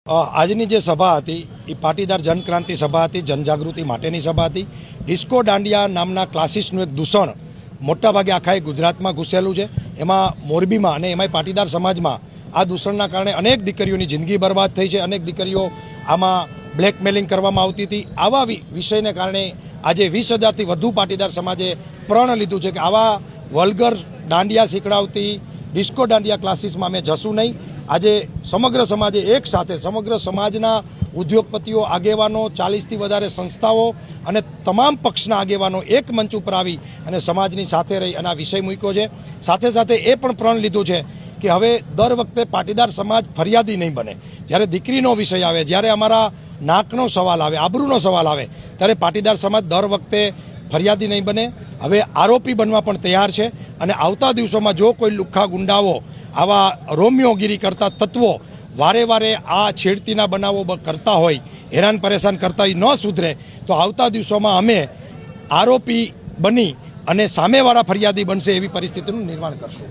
આજની જે સભા હતી એ પાટીદાર જનક્રાંતિ સભા હતી, જનજાગૃતિ માટેની સભા હતી। ડિસ્કો દાંડિયા નામના ક્લાસીસનું એક દૂષણ મોટાભાગે આખા ગુજરાતમાં ઘૂસેલું છે। એમાં મોરબીમાં અને એમાંય પાટીદાર સમાજમાં આ દૂષણના કારણે અનેક દીકરીઓની જિંદગી બરબાદ થઈ છે, અનેક દીકરીઓ આમાં બ્લેકમેલિંગ કરવામાં આવતી હતી। આવા વિષયને કારણે આજે 20,000થી વધુ પાટીદાર સમાજે પ્રણ લીધું છે કે આવા વલ્ગર દાંડિયા શીખડાવતી ડિસ્કો દાંડિયા ક્લાસીસમાં અમે જશું નહીં। આજે સમગ્ર સમાજે એક સાથે સમગ્ર સમાજના ઉદ્યોગપતિઓ, આગેવાનો, 40થી વધારે સંસ્થાઓ અને તમામ પક્ષના આગેવાનો એક મંચ ઉપર આવી અને સમાજની સાથે રહી અને આ વિષય મૂક્યો છે। સાથે સાથે એ પણ પ્રણ લીધું છે કે હવે દર વખતે પાટીદાર સમાજ ફરિયાદી નહીં બને। જ્યારે દીકરીનો વિષય આવે, જ્યારે અમારા નાકનો સવાલ આવે, આબરૂનો સવાલ આવે, ત્યારે પાટીદાર સમાજ દર વખતે ફરિયાદી નહીં બને। હવે આરોપી બનવા પણ તૈયાર છે અને આવતા દિવસોમાં જો કોઈ લુખ્ખા ગુંડાઓ, આવા રોમિયોગીરી કરતા તત્વો વારે વારે આ છેડતીના બનાવો કરતા હોય, હેરાન પરેશાન કરતા હોય, ન સુધરે તો આવતા દિવસોમાં અમે આરોપી બની અને સામેવાળા ફરિયાદી બનશે એવી પરિસ્થિતિનું નિર્માણ કરશું।